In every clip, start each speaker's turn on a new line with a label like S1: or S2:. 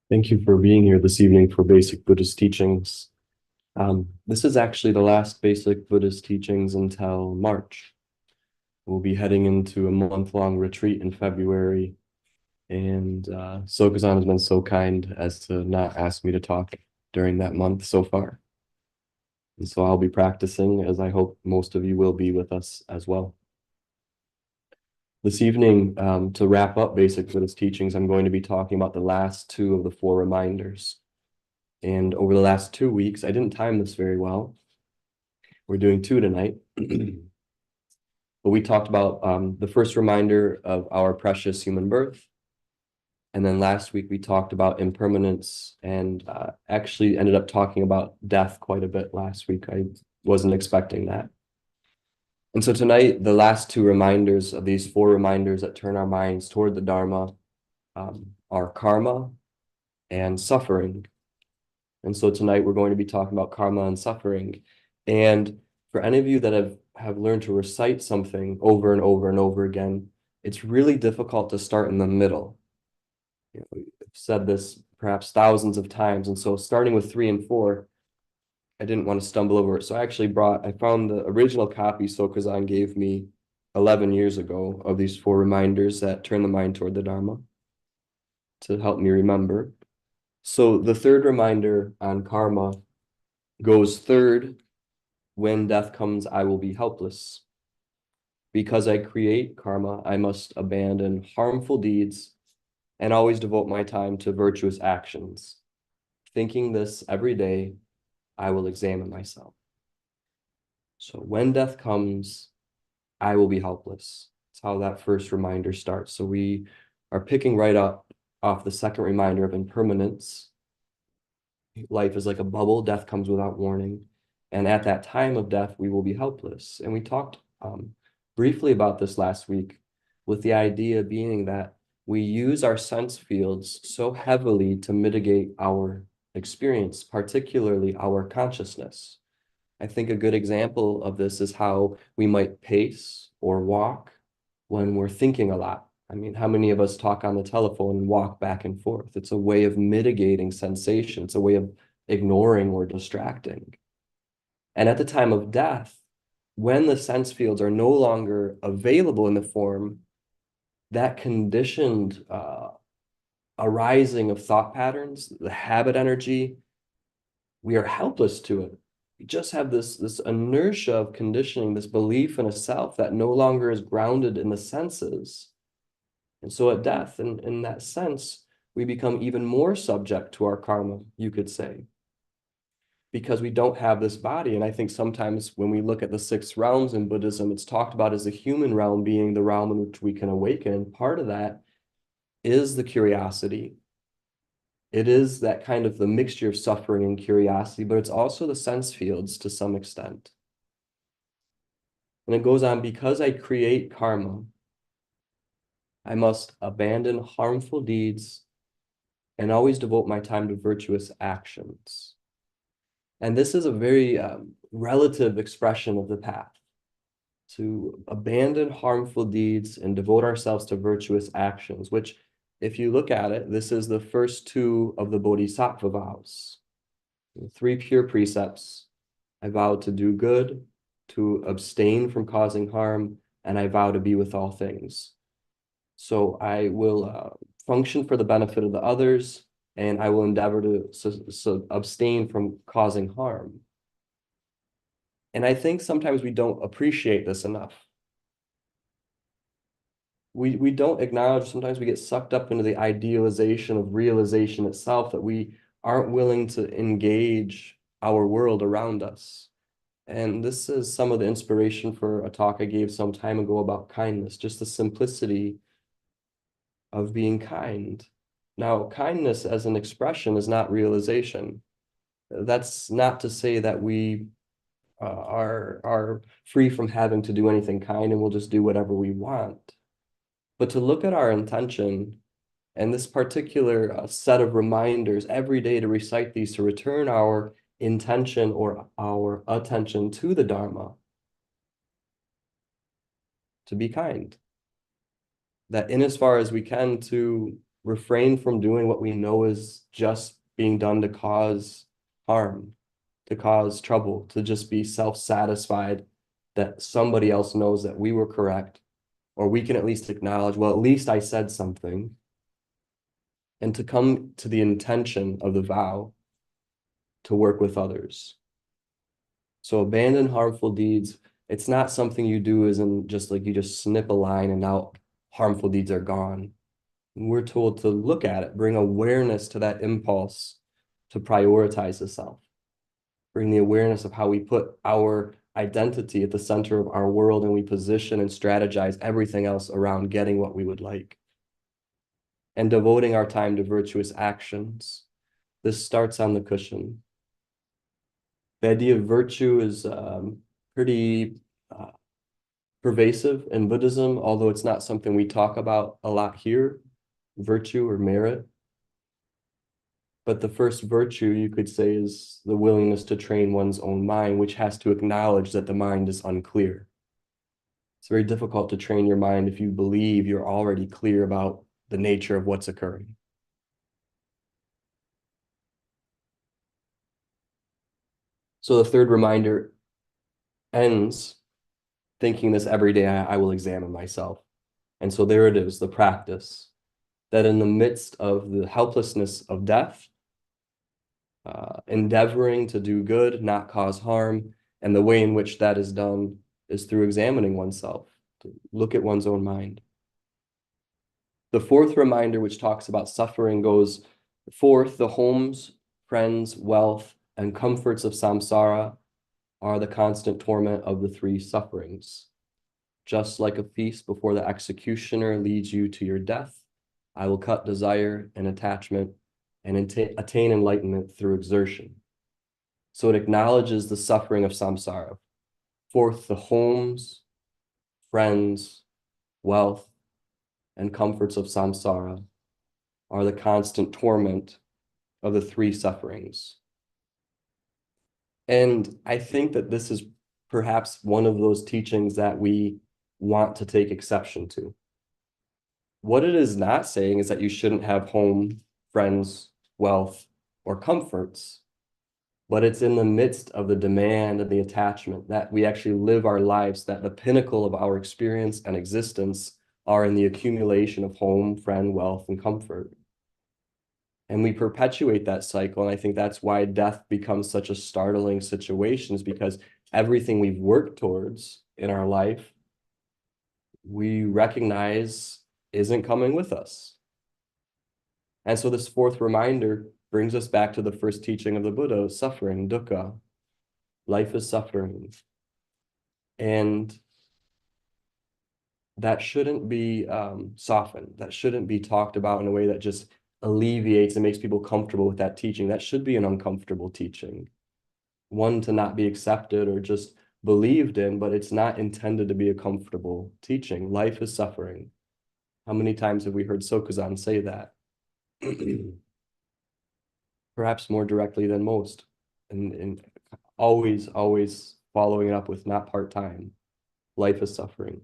S1: Thank you for being here this evening for Basic Buddhist Teachings. This is actually the last Basic Buddhist Teachings until March. We'll be heading into a month-long retreat in February, and Sokuzan has been so kind as to not ask me to talk during that month so far. And so I'll be practicing, as I hope most of you will be with us as well. This evening, to wrap up Basic Buddhist Teachings, I'm going to be talking about the last two of the four reminders. And over the last 2 weeks, I didn't time this very well. We're doing two tonight. But we talked about the first reminder of our precious human birth. And then last week, we talked about impermanence and actually ended up talking about death quite a bit last week. I wasn't expecting that. And so tonight, the last two reminders of these four reminders that turn our minds toward the Dharma are karma and suffering. And so tonight we're going to be talking about karma and suffering. And for any of you that have learned to recite something over and over and over again, it's really difficult to start in the middle. I've said this perhaps thousands of times. And so starting with 3 and 4, I didn't want to stumble over it. So I found the original copy Sokuzan gave me 11 years ago of these four reminders that turn the mind toward the Dharma to help me remember. So the third reminder on karma goes third: when death comes, I will be helpless. Because I create karma, I must abandon harmful deeds and always devote my time to virtuous actions. Thinking this every day, I will examine myself. So when death comes, I will be helpless. That's how that first reminder starts. So we are picking right up off the second reminder of impermanence. Life is like a bubble. Death comes without warning. And at that time of death, we will be helpless. And we talked briefly about this last week, with the idea being that we use our sense fields so heavily to mitigate our experience, particularly our consciousness. I think a good example of this is how we might pace or walk when we're thinking a lot. I mean, how many of us talk on the telephone and walk back and forth? It's a way of mitigating sensation. It's a way of ignoring or distracting. And at the time of death, when the sense fields are no longer available in the form, that conditioned arising of thought patterns, the habit energy, we are helpless to it. We just have this inertia of conditioning, this belief in a self that no longer is grounded in the senses. And so at death, in that sense, we become even more subject to our karma, you could say, because we don't have this body. And I think sometimes when we look at the 6 realms in Buddhism, it's talked about as the human realm being the realm in which we can awaken. Part of that is the curiosity. It is that kind of the mixture of suffering and curiosity, but it's also the sense fields to some extent. And it goes on, because I create karma, I must abandon harmful deeds and always devote my time to virtuous actions. And this is a very relative expression of the path, to abandon harmful deeds and devote ourselves to virtuous actions, which, if you look at it, this is the first 2 of the Bodhisattva vows. 3 pure precepts. I vow to do good, to abstain from causing harm, and I vow to be with all things. So I will function for the benefit of the others, and I will endeavor to abstain from causing harm. And I think sometimes we don't appreciate this enough. We don't acknowledge, sometimes we get sucked up into the idealization of realization itself, that we aren't willing to engage our world around us. And this is some of the inspiration for a talk I gave some time ago about kindness, just the simplicity of being kind. Now, kindness as an expression is not realization. That's not to say that we are free from having to do anything kind and we'll just do whatever we want. But to look at our intention and this particular set of reminders every day, to recite these, to return our intention or our attention to the Dharma, to be kind. That in as far as we can, to refrain from doing what we know is just being done to cause harm, to cause trouble, to just be self-satisfied that somebody else knows that we were correct, or we can at least acknowledge, well, at least I said something, and to come to the intention of the vow to work with others. So abandon harmful deeds. It's not something you do as in just like you just snip a line and now harmful deeds are gone. We're told to look at it, bring awareness to that impulse to prioritize the self, bring the awareness of how we put our identity at the center of our world and we position and strategize everything else around getting what we would like. And devoting our time to virtuous actions. This starts on the cushion. The idea of virtue is pretty pervasive in Buddhism, although it's not something we talk about a lot here, virtue or merit. But the first virtue, you could say, is the willingness to train one's own mind, which has to acknowledge that the mind is unclear. It's very difficult to train your mind if you believe you're already clear about the nature of what's occurring. So the third reminder ends thinking this every day, I will examine myself. And so there it is, the practice, that in the midst of the helplessness of death, endeavoring to do good, not cause harm, and the way in which that is done is through examining oneself, to look at one's own mind. The fourth reminder, which talks about suffering, goes forth, the homes, friends, wealth, and comforts of samsara are the constant torment of the three sufferings. Just like a feast before the executioner leads you to your death, I will cut desire and attachment and attain enlightenment through exertion. So it acknowledges the suffering of samsara. Forth, the homes, friends, wealth, and comforts of samsara are the constant torment of the three sufferings. And I think that this is perhaps one of those teachings that we want to take exception to. What it is not saying is that you shouldn't have home, friends, wealth, or comforts, but it's in the midst of the demand and the attachment that we actually live our lives, that the pinnacle of our experience and existence are in the accumulation of home, friend, wealth, and comfort. And we perpetuate that cycle. And I think that's why death becomes such a startling situation, is because everything we've worked towards in our life, we recognize isn't coming with us. And so this fourth reminder brings us back to the first teaching of the Buddha, suffering, dukkha. Life is suffering. And that shouldn't be softened. That shouldn't be talked about in a way that just alleviates and makes people comfortable with that teaching. That should be an uncomfortable teaching. One to not be accepted or just believed in, but it's not intended to be a comfortable teaching. Life is suffering. How many times have we heard Sokuzan say that? Perhaps more directly than most. And always following it up with not part-time. Life is suffering.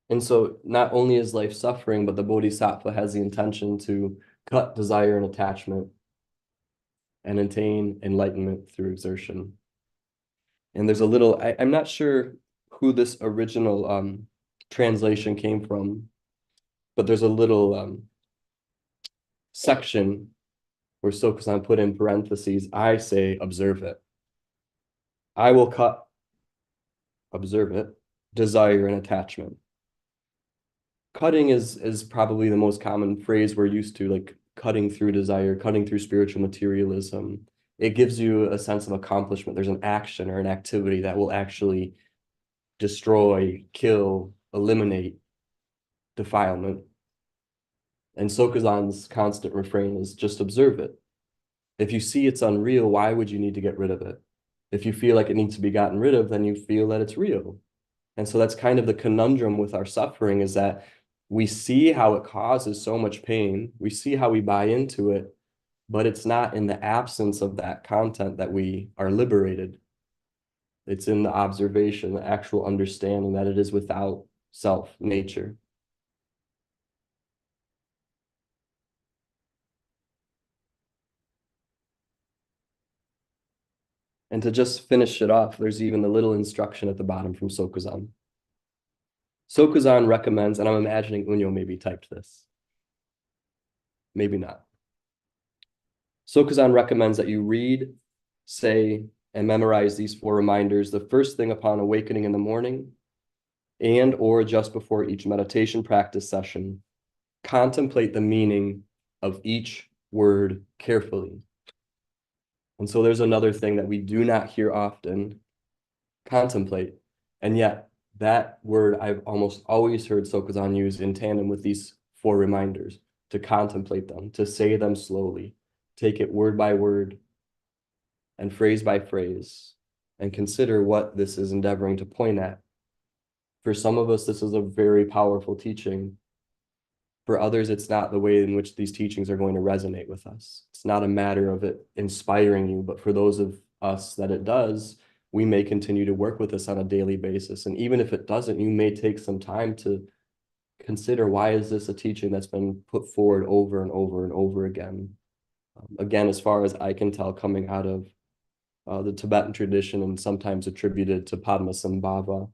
S1: And so not only is life suffering, but the Bodhisattva has the intention to cut desire and attachment and attain enlightenment through exertion. And there's a little, I'm not sure who this original translation came from, but there's a little section where Sokuzan put in parentheses, I say, observe it. I will cut, observe it, desire and attachment. Cutting is probably the most common phrase we're used to, like cutting through desire, cutting through spiritual materialism. It gives you a sense of accomplishment. There's an action or an activity that will actually destroy, kill, eliminate defilement. And Sokuzan's constant refrain is just observe it. If you see it's unreal, why would you need to get rid of it? If you feel like it needs to be gotten rid of, then you feel that it's real. And so that's kind of the conundrum with our suffering, is that we see how it causes so much pain. We see how we buy into it, but it's not in the absence of that content that we are liberated. It's in the observation, the actual understanding that it is without self nature. And to just finish it off, there's even a little instruction at the bottom from Sokuzan. Sokuzan recommends, and I'm imagining Unyo maybe typed this. Maybe not. Sokuzan recommends that you read, say, and memorize these 4 reminders the first thing upon awakening in the morning and or just before each meditation practice session. Contemplate the meaning of each word carefully. And so there's another thing that we do not hear often, contemplate. And yet that word I've almost always heard Sokuzan use in tandem with these 4 reminders, to contemplate them, to say them slowly, take it word by word and phrase by phrase, and consider what this is endeavoring to point at. For some of us, this is a very powerful teaching. For others, it's not the way in which these teachings are going to resonate with us. It's not a matter of it inspiring you, but for those of us that it does, we may continue to work with this on a daily basis. And even if it doesn't, you may take some time to consider, why is this a teaching that's been put forward over and over and over again? Again, as far as I can tell, coming out of the Tibetan tradition and sometimes attributed to Padmasambhava,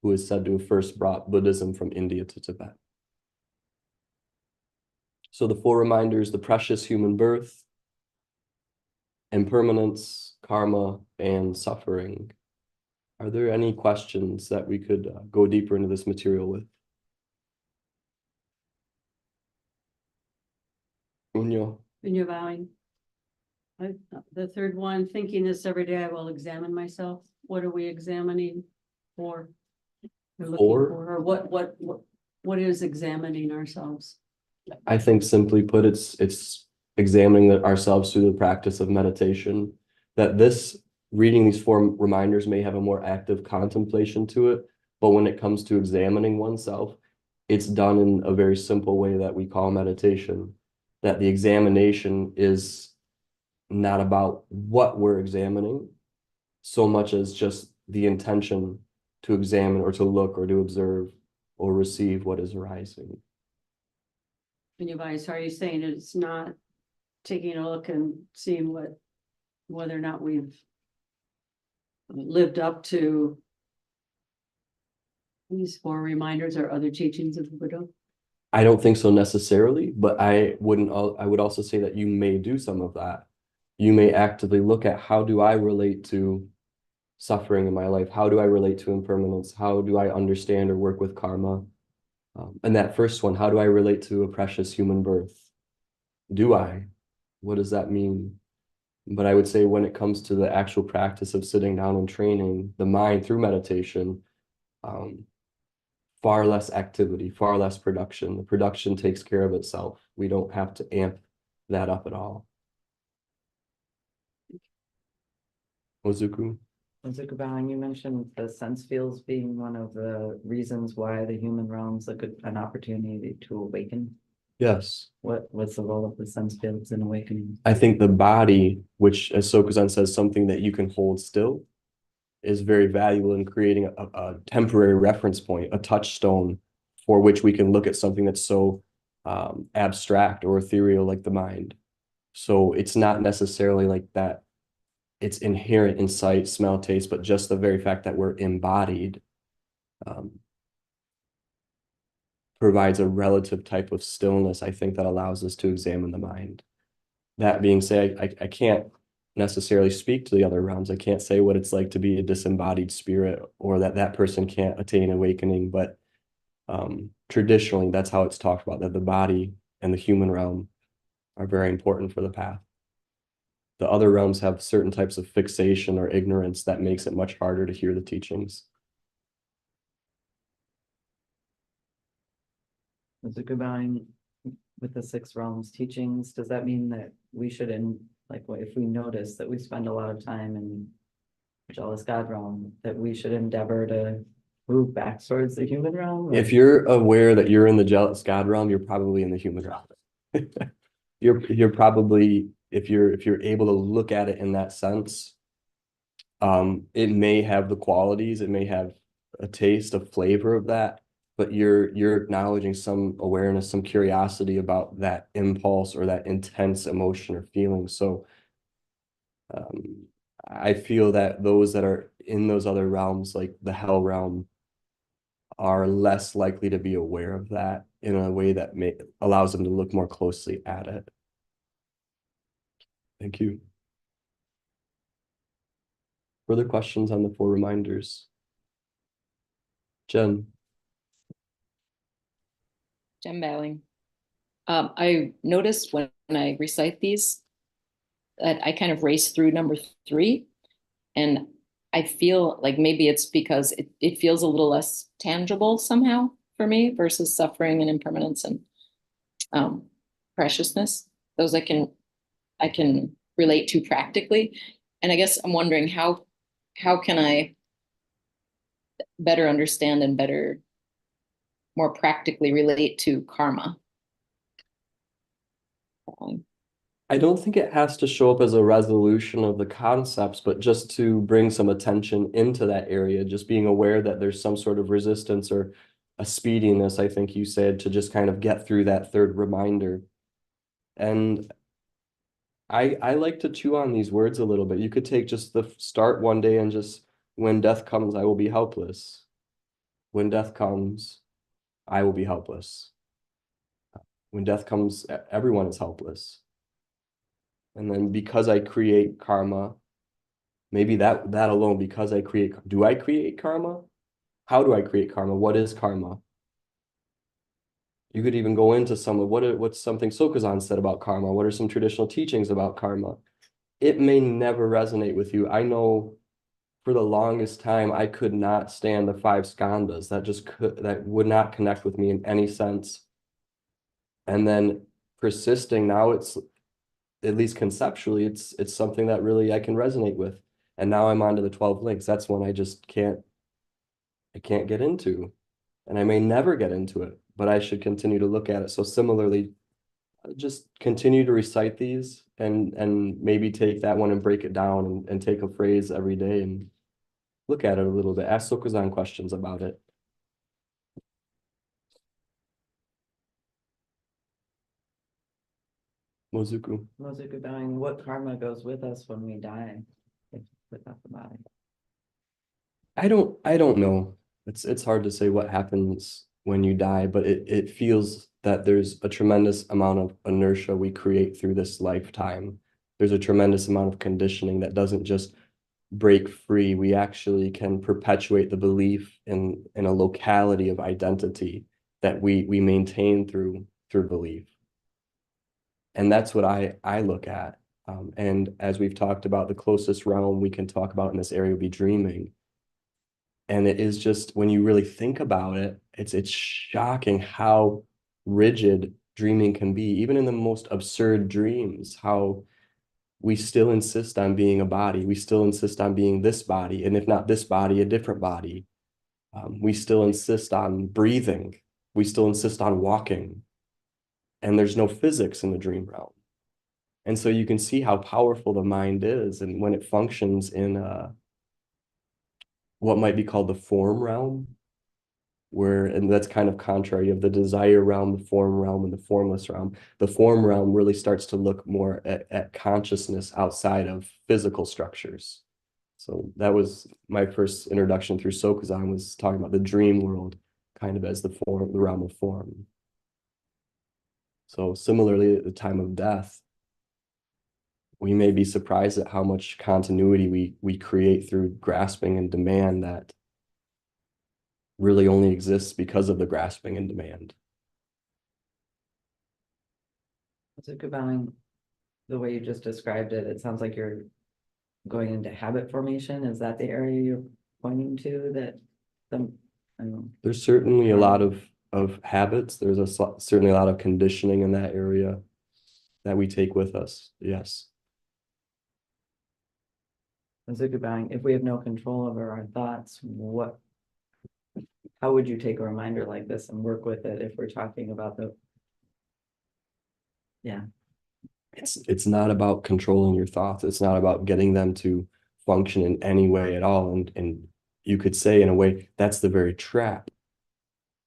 S1: who is said to have first brought Buddhism from India to Tibet. So the 4 reminders: the precious human birth, impermanence, karma, and suffering. Are there any questions that we could go deeper into this material with? Unyo.
S2: Unyo bowing. The third one, thinking this every day, I will examine myself. What are we examining for? We're looking for, or what is examining ourselves?
S1: I think simply put, it's examining ourselves through the practice of meditation. That this reading these 4 reminders may have a more active contemplation to it, but when it comes to examining oneself, it's done in a very simple way that we call meditation. That the examination is not about what we're examining so much as just the intention to examine or to look or to observe or receive what is arising.
S2: So are you saying it's not taking a look and seeing whether or not we've lived up to these 4 reminders or other teachings of the Buddha?
S1: I don't think so necessarily, but I would also say that you may do some of that. You may actively look at, how do I relate to suffering in my life? How do I relate to impermanence? How do I understand or work with karma? And that first one, how do I relate to a precious human birth? Do I? What does that mean? But I would say when it comes to the actual practice of sitting down and training the mind through meditation, far less activity, far less production. The production takes care of itself. We don't have to amp that up at all. Ozuku?
S3: Ozuku Bowing, you mentioned the sense fields being one of the reasons why the human realm's an opportunity to awaken.
S1: Yes.
S3: What's the role of the sense fields in awakening?
S1: I think the body, which, as Sokuzan says, something that you can hold still, is very valuable in creating a temporary reference point, a touchstone for which we can look at something that's so abstract or ethereal like the mind. So it's not necessarily like that it's inherent in sight, smell, taste, but just the very fact that we're embodied provides a relative type of stillness, I think, that allows us to examine the mind. That being said, I can't necessarily speak to the other realms. I can't say what it's like to be a disembodied spirit, or that person can't attain awakening, but traditionally that's how it's talked about, that the body and the human realm are very important for the path. The other realms have certain types of fixation or ignorance that makes it much harder to hear the teachings.
S3: Ozuku Bowing, with the 6 realms teachings, does that mean that we should, if we notice that we spend a lot of time in jealous God realm, that we should endeavor to move back towards the human realm?
S1: If you're aware that you're in the jealous God realm, you're probably in the human realm. You're probably, if you're able to look at it in that sense, it may have the qualities, it may have a taste, a flavor of that, but you're acknowledging some awareness, some curiosity about that impulse or that intense emotion or feeling. So I feel that those that are in those other realms, like the hell realm, are less likely to be aware of that in a way that allows them to look more closely at it. Thank you. Further questions on the 4 reminders? Jen?
S4: Jen bowing. I noticed when I recite these that I kind of race through number 3, and I feel like maybe it's because it feels a little less tangible somehow for me versus suffering and impermanence and preciousness. Those I can relate to practically. And I guess I'm wondering how can I better understand and better, more practically relate to karma?
S1: I don't think it has to show up as a resolution of the concepts, but just to bring some attention into that area, just being aware that there's some sort of resistance or a speediness, I think you said, to just kind of get through that 3rd reminder. And I like to chew on these words a little bit. You could take just the start one day and just, when death comes, I will be helpless. When death comes, I will be helpless. When death comes, everyone is helpless. And then because I create karma, maybe that alone, because do I create karma? How do I create karma? What is karma? You could even go into some of what's something Sokuzan said about karma. What are some traditional teachings about karma? It may never resonate with you. I know for the longest time, I could not stand the 5 skandhas. That would not connect with me in any sense. And then persisting, now it's, at least conceptually, it's something that really I can resonate with. And now I'm onto the 12 links. That's one I can't get into. And I may never get into it, but I should continue to look at it. So similarly, just continue to recite these and maybe take that one and break it down and take a phrase every day and look at it a little bit. Ask Sokuzan questions about it. Mozuku.
S3: Mozuku bowing, what karma goes with us when we die? Without the body.
S1: I don't know. It's hard to say what happens when you die, but it feels that there's a tremendous amount of inertia we create through this lifetime. There's a tremendous amount of conditioning that doesn't just break free. We actually can perpetuate the belief in a locality of identity that we maintain through belief. And that's what I look at. And as we've talked about, the closest realm we can talk about in this area would be dreaming. And it is just, when you really think about it, it's shocking how rigid dreaming can be, even in the most absurd dreams, how we still insist on being a body. We still insist on being this body. And if not this body, a different body. We still insist on breathing. We still insist on walking. And there's no physics in the dream realm. And so you can see how powerful the mind is. And when it functions in what might be called the form realm, and that's kind of contrary of the desire realm, the form realm, and the formless realm. The form realm really starts to look more at consciousness outside of physical structures. So that was my first introduction through Sokuzan, was talking about the dream world kind of as the realm of form. So similarly, at the time of death, we may be surprised at how much continuity we create through grasping and demand that really only exists because of the grasping and demand.
S3: Mozuku bowing, the way you just described it, it sounds like you're going into habit formation. Is that the area you're pointing to? That
S1: there's certainly a lot of habits. There's certainly a lot of conditioning in that area that we take with us. Yes.
S3: Mozuku bowing, if we have no control over our thoughts, how would you take a reminder like this and work with it if we're talking about
S1: It's not about controlling your thoughts. It's not about getting them to function in any way at all. And you could say, in a way, that's the very trap.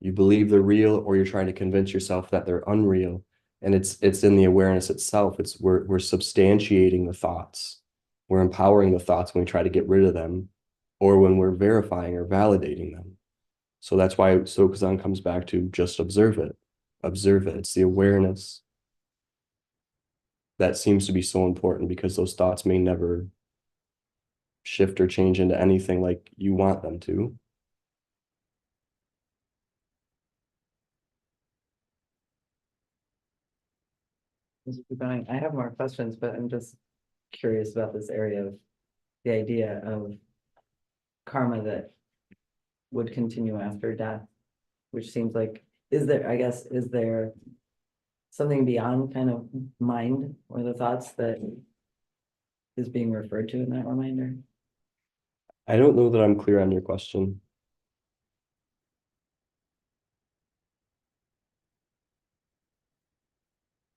S1: You believe they're real, or you're trying to convince yourself that they're unreal. And it's in the awareness itself. We're substantiating the thoughts. We're empowering the thoughts when we try to get rid of them, or when we're verifying or validating them. So that's why Sokuzan comes back to just observe it. Observe it. It's the awareness that seems to be so important, because those thoughts may never shift or change into anything like you want them to.
S3: Just keep going. I have more questions, but I'm just curious about this area of the idea of karma that would continue after death, which seems like, is there something beyond kind of mind or the thoughts that is being referred to in that reminder?
S1: I don't know that I'm clear on your question.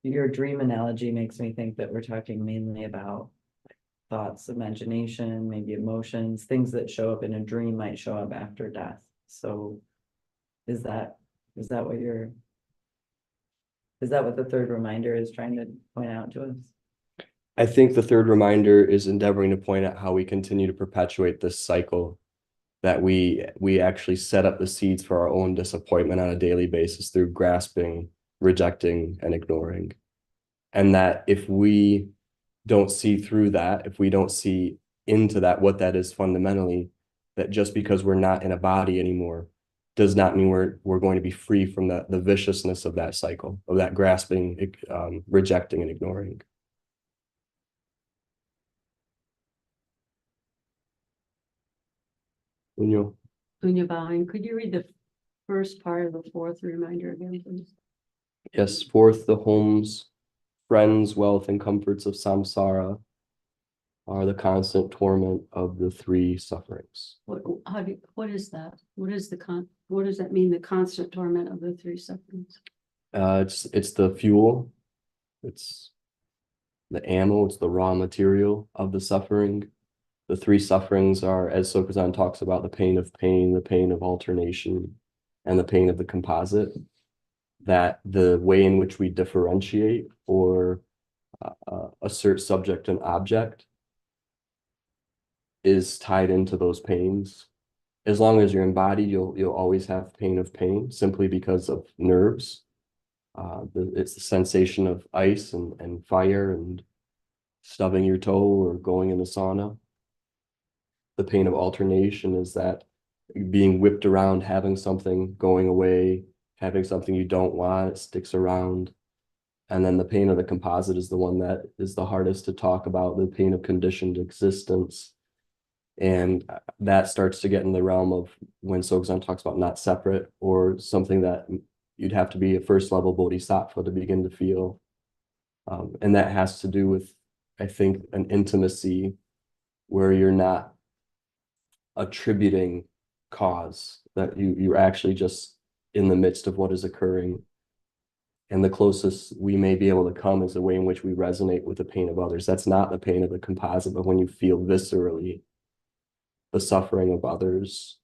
S3: Your dream analogy makes me think that we're talking mainly about thoughts, imagination, maybe emotions, things that show up in a dream might show up after death. So is that what the third reminder is trying to point out to us?
S1: I think the third reminder is endeavoring to point out how we continue to perpetuate this cycle, that we actually set up the seeds for our own disappointment on a daily basis through grasping, rejecting, and ignoring. And that if we don't see through that, if we don't see into that, what that is fundamentally, that just because we're not in a body anymore does not mean we're going to be free from the viciousness of that cycle, of that grasping, rejecting, and ignoring.
S2: Punyabhavan, could you read the first part of the fourth reminder again, please?
S1: Yes, fourth, the homes, friends, wealth, and comforts of samsara are the constant torment of the three sufferings.
S2: What is that? What does that mean, the constant torment of the three sufferings?
S1: It's the fuel, it's the ammo, it's the raw material of the suffering. The three sufferings are, as Sokuzan talks about, the pain, the pain of alternation, and the pain of the composite. That the way in which we differentiate or assert subject and object is tied into those pains. As long as you're embodied, you'll always have pain, simply because of nerves. It's the sensation of ice and fire and stubbing your toe or going in the sauna. The pain of alternation is that being whipped around, having something going away, having something you don't want, it sticks around. And then the pain of the composite is the one that is the hardest to talk about, the pain of conditioned existence. And that starts to get in the realm of when Sokuzan talks about not separate, or something that you'd have to be a first level bodhisattva to begin to feel. And that has to do with, I think, an intimacy where you're not attributing cause, that you're actually just in the midst of what is occurring. And the closest we may be able to come is the way in which we resonate with the pain of others. That's not the pain of the composite, but when you feel viscerally the suffering of others.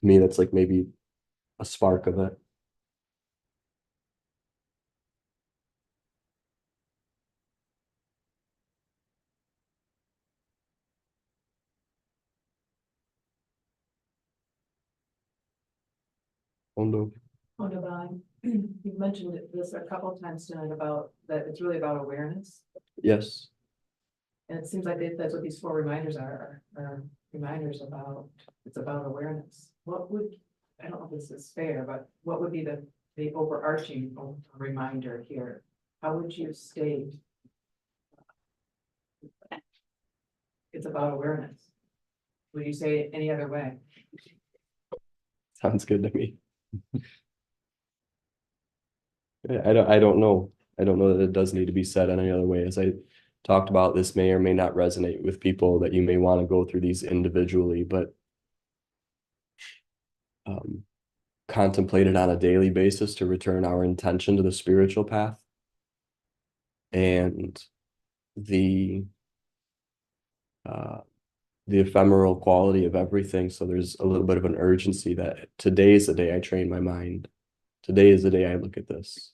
S1: To me, that's like maybe a spark of it. Ondo.
S5: You've mentioned this a couple of times tonight about that it's really about awareness.
S1: Yes.
S5: And it seems like that's what these four reminders are reminders about. It's about awareness. I don't know if this is fair, but what would be the overarching reminder here? How would you state it's about awareness? Would you say it any other way?
S1: Sounds good to me. I don't know. I don't know that it does need to be said any other way. As I talked about, this may or may not resonate with people, that you may want to go through these individually, but contemplate it on a daily basis to return our intention to the spiritual path. And the ephemeral quality of everything. So there's a little bit of an urgency that today is the day I train my mind. Today is the day I look at this.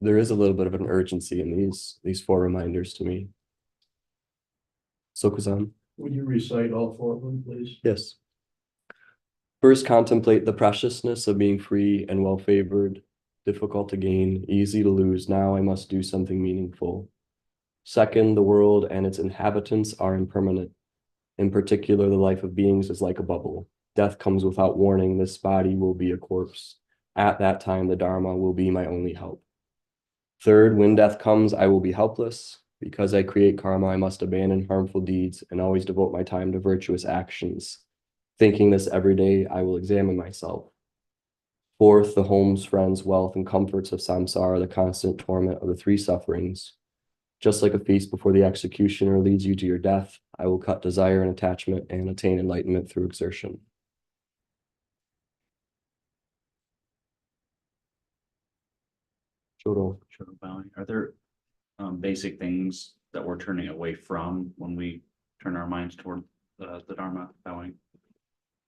S1: there is a little bit of an urgency in these four reminders to me. So Chiezan.
S6: Would you recite all four of them, please?
S1: Yes. First, contemplate the preciousness of being free and well favored, difficult to gain, easy to lose. Now I must do something meaningful. Second, the world and its inhabitants are impermanent. In particular, the life of beings is like a bubble. Death comes without warning. This body will be a corpse. At that time, the Dharma will be my only help. Third, when death comes, I will be helpless. Because I create karma, I must abandon harmful deeds and always devote my time to virtuous actions. Thinking this every day, I will examine myself. Fourth, the homes, friends, wealth, and comforts of samsara are the constant torment of the three sufferings. Just like a feast before the executioner leads you to your death, I will cut desire and attachment and attain enlightenment through exertion. Shodo.
S7: Sure, bowing. Are there basic things that we're turning away from when we turn our minds toward the Dharma bowing?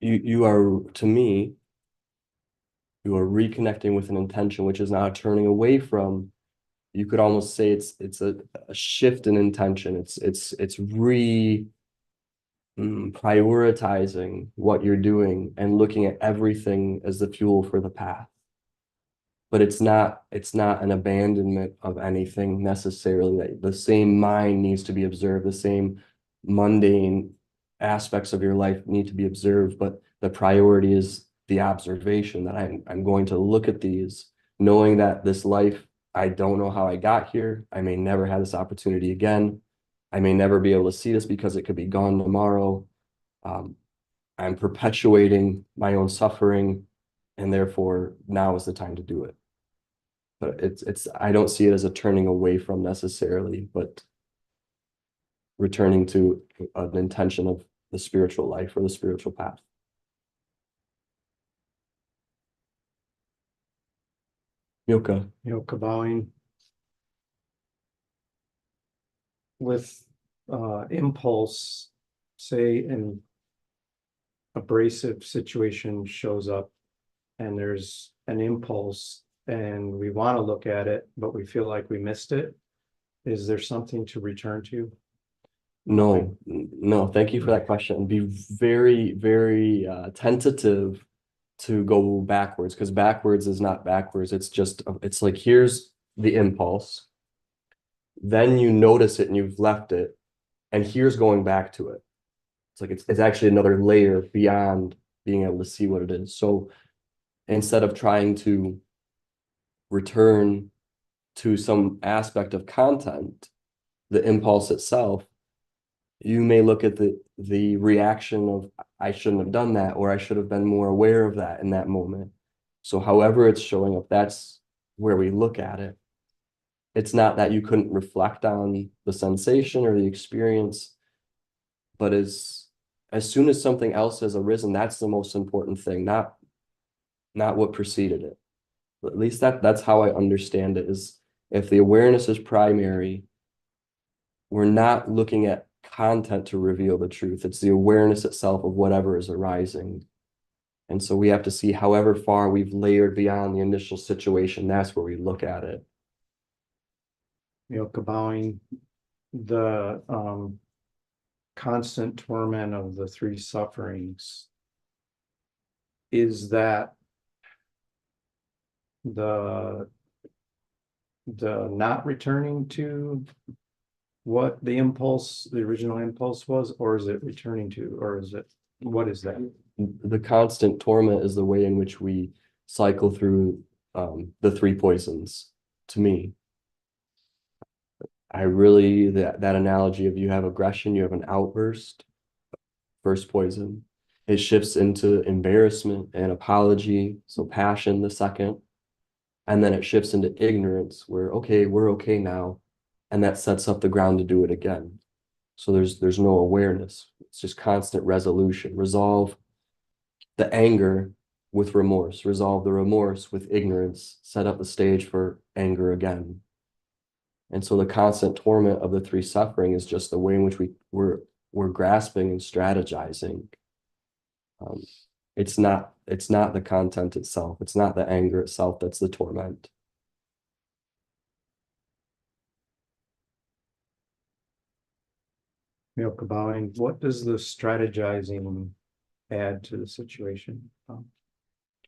S1: You are, to me, you are reconnecting with an intention, which is not a turning away from. You could almost say it's a shift in intention. It's prioritizing what you're doing and looking at everything as the fuel for the path. But it's not an abandonment of anything necessarily. That the same mind needs to be observed, the same mundane aspects of your life need to be observed, but the priority is the observation that I'm going to look at these, knowing that this life, I don't know how I got here. I may never have this opportunity again. I may never be able to see this because it could be gone tomorrow. I'm perpetuating my own suffering, and therefore now is the time to do it. But I don't see it as a turning away from necessarily, but returning to an intention of the spiritual life or the spiritual path. Yoka.
S6: Yoka bowing. With impulse, say an abrasive situation shows up and there's an impulse and we want to look at it, but we feel like we missed it. Is there something to return to?
S1: No, thank you for that question. Be very, very tentative to go backwards, because backwards is not backwards. It's like, here's the impulse. Then you notice it and you've left it, and here's going back to it. It's like it's actually another layer beyond being able to see what it is. So instead of trying to return to some aspect of content, the impulse itself, you may look at the reaction of, I shouldn't have done that, or I should have been more aware of that in that moment. So however it's showing up, that's where we look at it. It's not that you couldn't reflect on the sensation or the experience, but as soon as something else has arisen, that's the most important thing, not what preceded it. But at least that's how I understand it, is if the awareness is primary, we're not looking at content to reveal the truth. It's the awareness itself of whatever is arising. And so we have to see however far we've layered beyond the initial situation, that's where we look at it.
S6: Yoka bowing, the constant torment of the three sufferings, is that the not returning to what the original impulse was, or is it returning to, or is it, what is that?
S1: The constant torment is the way in which we cycle through the three poisons, to me. That analogy of, you have aggression, you have an outburst, first poison. It shifts into embarrassment and apology, so passion, the second. And then it shifts into ignorance, where, okay, we're okay now. And that sets up the ground to do it again. So there's no awareness. It's just constant resolution. Resolve the anger with remorse, resolve the remorse with ignorance, set up the stage for anger again. And so the constant torment of the three suffering is just the way in which we're grasping and strategizing. It's not the content itself. It's not the anger itself that's the torment.
S6: Milka bowing, what does the strategizing add to the situation?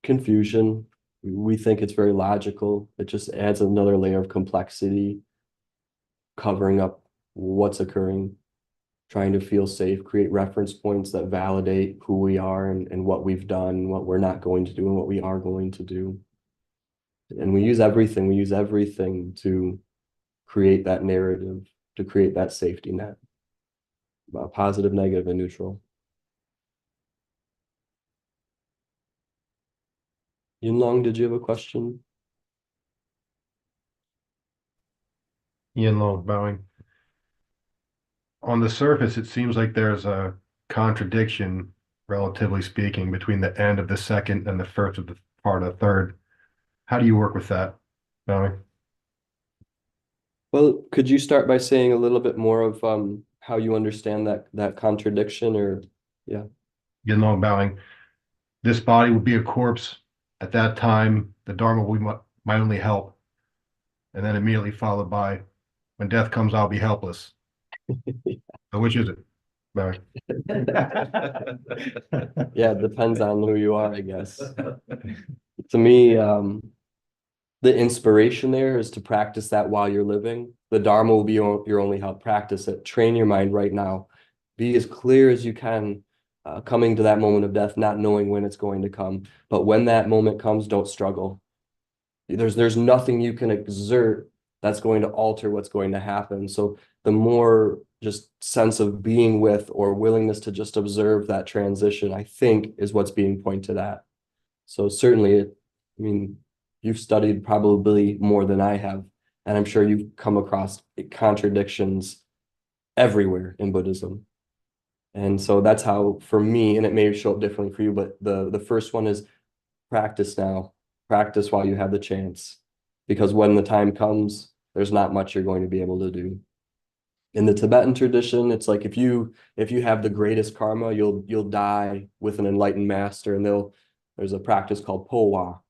S1: Confusion. We think it's very logical. It just adds another layer of complexity, covering up what's occurring, trying to feel safe, create reference points that validate who we are and what we've done, what we're not going to do, and what we are going to do. And we use everything to create that narrative, to create that safety net, positive, negative, and neutral. Yin Long, did you have a question?
S8: Yin Long bowing. On the surface, it seems like there's a contradiction, relatively speaking, between the end of the second and the first of the part of the third. How do you work with that, bowing?
S1: Well, could you start by saying a little bit more of how you understand that contradiction, or yeah.
S8: Yin Long bowing. This body will be a corpse. At that time, the Dharma will be my only help. And then immediately followed by, when death comes, I'll be helpless. So which is it? Bowing.
S1: Yeah, it depends on who you are, I guess. To me, the inspiration there is to practice that while you're living. The Dharma will be your only help. Practice it. Train your mind right now. Be as clear as you can, coming to that moment of death, not knowing when it's going to come. But when that moment comes, don't struggle. There's nothing you can exert that's going to alter what's going to happen. So the more just sense of being with or willingness to just observe that transition, I think, is what's being pointed at. So certainly, I mean, you've studied probably more than I have, and I'm sure you've come across contradictions everywhere in Buddhism. And so that's how, for me, and it may show up differently for you, but the first one is practice now. Practice while you have the chance. Because when the time comes, there's not much you're going to be able to do. In the Tibetan tradition, it's like if you have the greatest karma, you'll die with an enlightened master, and there's a practice called Powa.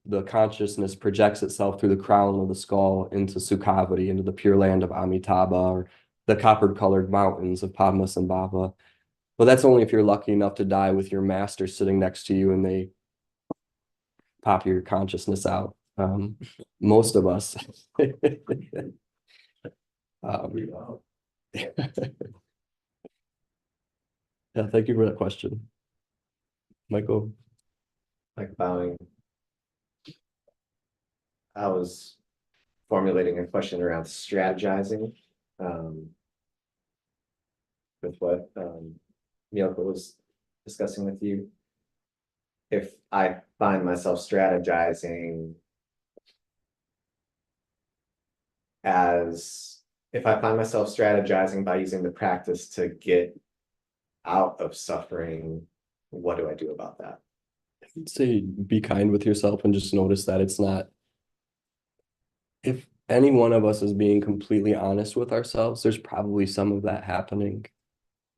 S1: The consciousness projects itself through the crown of the skull into Sukhavati, into the pure land of Amitabha, or the copper-colored mountains of Padmasambhava. But that's only if you're lucky enough to die with your master sitting next to you and they pop your consciousness out. Most of us. Yeah, thank you for that question. Michael.
S9: Like bowing. I was formulating a question around strategizing. With what Mielke was discussing with you. If I find myself strategizing by using the practice to get out of suffering, what do I do about that?
S1: I'd say be kind with yourself and just notice that it's not. If any one of us is being completely honest with ourselves, there's probably some of that happening.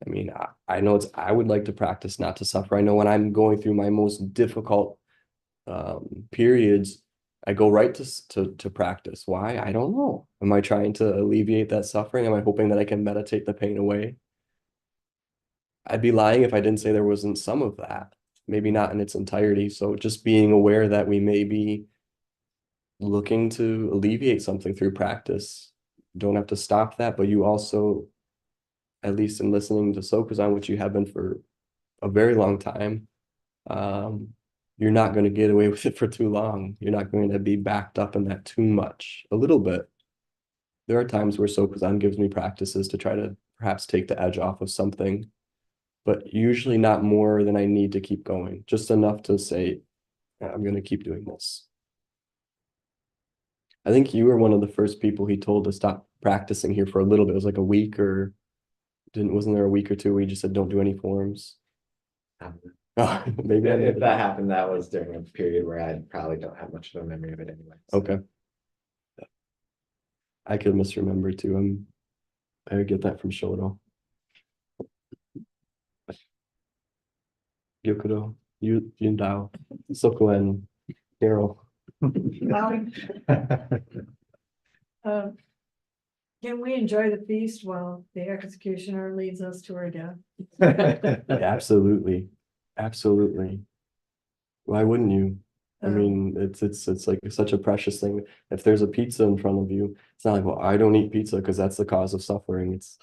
S1: I mean, I know I would like to practice not to suffer. I know when I'm going through my most difficult periods, I go right to practice. Why? I don't know. Am I trying to alleviate that suffering? Am I hoping that I can meditate the pain away? I'd be lying if I didn't say there wasn't some of that, maybe not in its entirety. So just being aware that we may be looking to alleviate something through practice. Don't have to stop that, but you also, at least in listening to Sokuzan, which you have been for a very long time, you're not going to get away with it for too long. You're not going to be backed up in that too much. A little bit. There are times where Sokuzan gives me practices to try to perhaps take the edge off of something, but usually not more than I need to keep going. Just enough to say, I'm going to keep doing this. I think you were one of the first people he told to stop practicing here for a little bit. It was like a week, or wasn't there a week or two where he just said, don't do any forms? Maybe
S9: If that happened, that was during a period where I probably don't have much of a memory of it anyway. So.
S1: Okay. I could misremember too. I would get that from Shoto. Yokodo, Yundao, Sokuen, Daryl.
S10: Can we enjoy the feast while the executioner leads us to our death?
S1: Absolutely, absolutely. Why wouldn't you? I
S10: Um,
S1: mean, it's like such a precious thing. If there's a pizza in front of you, it's not like, well, I don't eat pizza because that's the cause of suffering. It's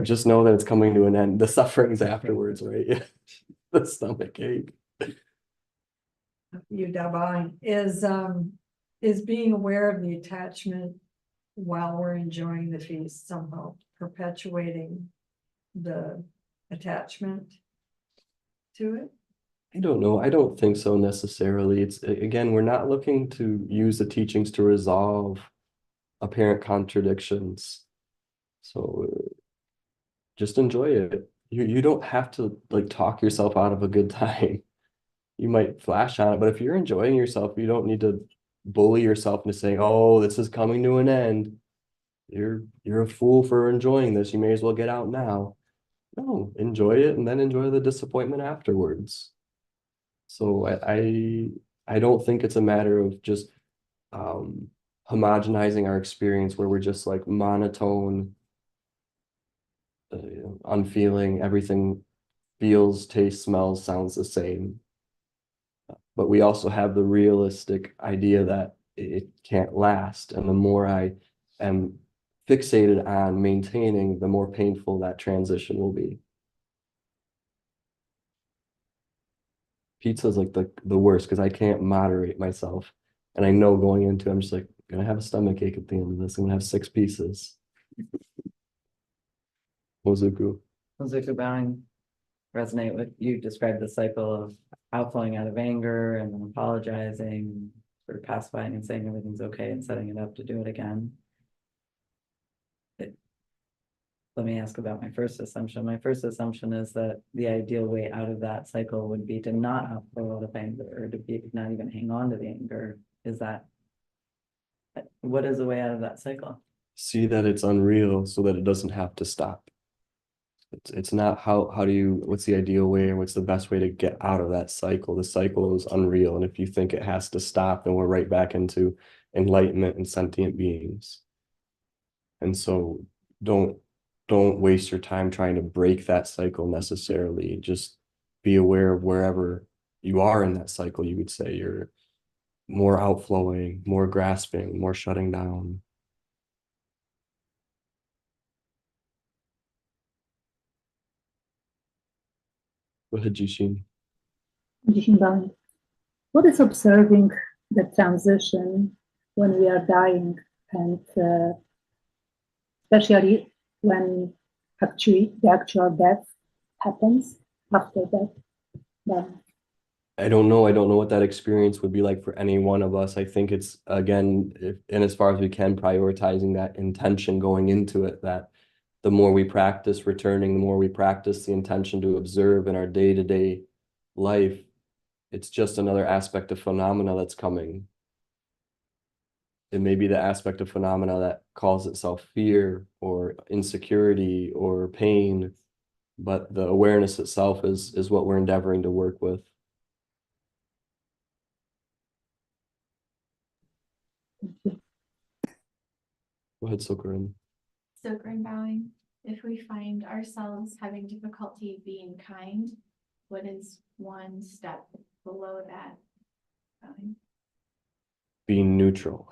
S1: just know that it's coming to an end. The suffering's afterwards, right? The stomach ache.
S10: You Dabang, is being aware of the attachment while we're enjoying the feast somehow perpetuating the attachment to it?
S1: I don't know. I don't think so necessarily. It's again, we're not looking to use the teachings to resolve apparent contradictions. So just enjoy it. You don't have to like talk yourself out of a good time. You might flash on it, but if you're enjoying yourself, you don't need to bully yourself into saying, "Oh, this is coming to an end." You're a fool for enjoying this. You may as well get out now. No, enjoy it and then enjoy the disappointment afterwards. So I don't think it's a matter of just um homogenizing our experience where we're just like monotone, unfeeling, everything feels, tastes, smells, sounds the same. But we also have the realistic idea that it can't last. And the more I am fixated on maintaining, the more painful that transition will be. Pizza is like the worst because I can't moderate myself. And I know going into it, I'm just like, gonna have a stomach ache at the end of this. I'm gonna have 6 pieces. Mozuku.
S3: Mizuku bowing resonate with you described the cycle of outflowing out of anger and then apologizing, sort of pacifying and saying everything's okay and setting it up to do it again. Let me ask about my first assumption. My first assumption is that the ideal way out of that cycle would be to not outflow out of anger or to be not even hang on to the anger. Is that what is the way out of that cycle?
S1: See that it's unreal so that it doesn't have to stop. It's not how do you, what's the ideal way or what's the best way to get out of that cycle? The cycle is unreal. And if you think it has to stop, then we're right back into enlightenment and sentient beings. And so don't waste your time trying to break that cycle necessarily. Just be aware of wherever you are in that cycle. You would say you're more outflowing, more grasping, more shutting down. Go ahead, Jishin.
S11: Jishinban. What is observing the transition when we are dying, and especially when actually the actual death happens after that?
S1: I don't know. I don't know what that experience would be like for any one of us. I think it's, again, and as far as we can, prioritizing that intention going into it, that the more we practice returning, the more we practice the intention to observe in our day-to-day life, it's just another aspect of phenomena that's coming. It may be the aspect of phenomena that calls itself fear or insecurity or pain, but the awareness itself is what we're endeavoring to work with. Go ahead, Sokaran.
S12: So Grim bowing, if we find ourselves having difficulty being kind, what is one step below that? Bowing?
S1: Being neutral.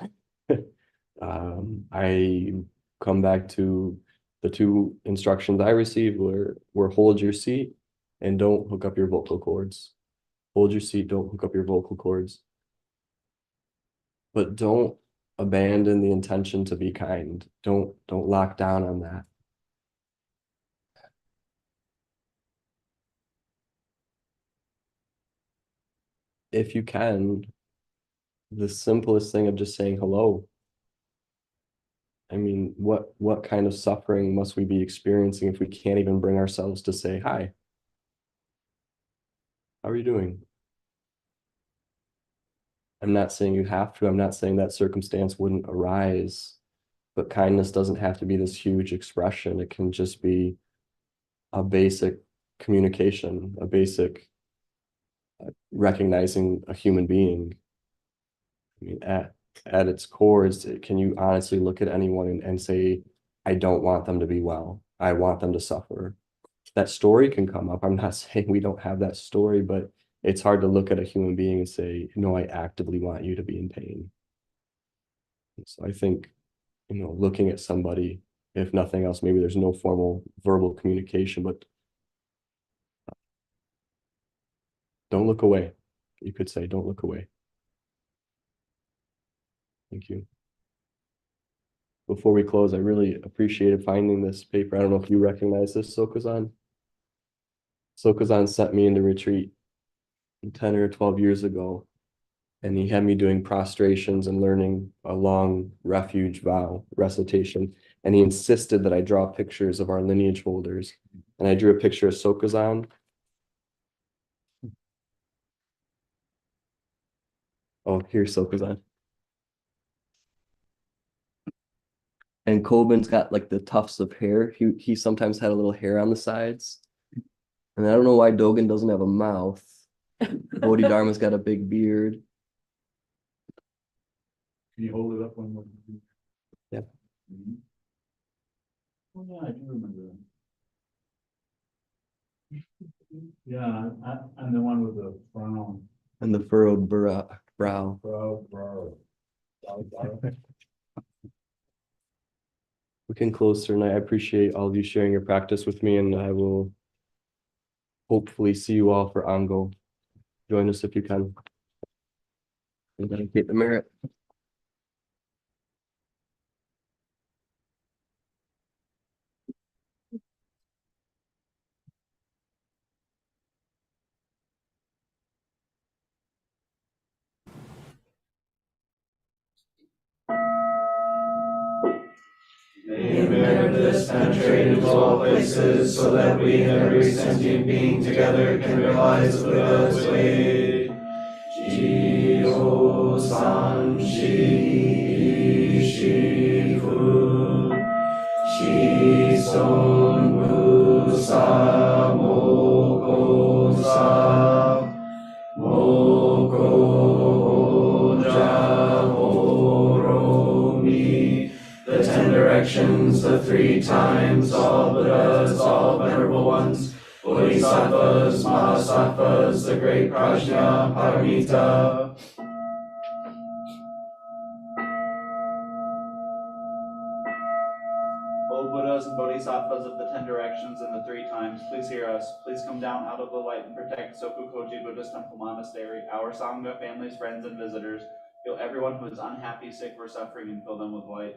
S1: I come back to the 2 instructions I received were hold your seat and don't hook up your vocal cords. Hold your seat, don't hook up your vocal cords. But don't abandon the intention to be kind. Don't lock down on that. If you can, the simplest thing of just saying hello. I mean, what kind of suffering must we be experiencing if we can't even bring ourselves to say hi? How are you doing? I'm not saying you have to. I'm not saying that circumstance wouldn't arise, but kindness doesn't have to be this huge expression. It can just be a basic communication, a basic recognizing a human being. I mean, at its core is, can you honestly look at anyone and say, I don't want them to be well. I want them to suffer. That story can come up. I'm not saying we don't have that story, but it's hard to look at a human being and say, no, I actively want you to be in pain. So I think, looking at somebody, if nothing else, maybe there's no formal verbal communication, but don't look away. You could say, don't look away. Thank you. Before we close, I really appreciated finding this paper. I don't know if you recognize this, Sokuzan. Sokuzan sent me into retreat 10 or 12 years ago, and he had me doing prostrations and learning a long refuge vow recitation. And he insisted that I draw pictures of our lineage holders. And I drew a picture of Sokuzan. Oh, here's Sokuzan. And Kobin's got like the tufts of hair. He sometimes had a little hair on the sides. And I don't know why Dogen doesn't have a mouth. Bodhidharma's got a big beard.
S7: Can you hold it up one more?
S1: Yeah.
S7: Oh, yeah, I do remember that. Yeah, I'm the one with the frown.
S1: And the furrowed brow. We can close tonight. I appreciate all of you sharing your practice with me, and I will hopefully see you all for Ango. Join us if you can. And dedicate the merit.
S9: May the merit of this penetrate into all places, so that we and every sentient being together can realize the Buddha's way. Jio san shi shifu, shi son wu sa moko sa, moko ja horo mi. The 10 directions, the 3 times, all Buddhas, all venerable ones, Bodhisattvas, Mahasattvas, the great Prajna, Paramita.
S7: O Buddhas and Bodhisattvas of the 10 directions and the 3 times, please hear us. Please come down out of the light and protect Sokukoji Buddhist Temple Monastery, our Sangha, families, friends, and visitors. Heal everyone who is unhappy, sick, or suffering, and fill them with light.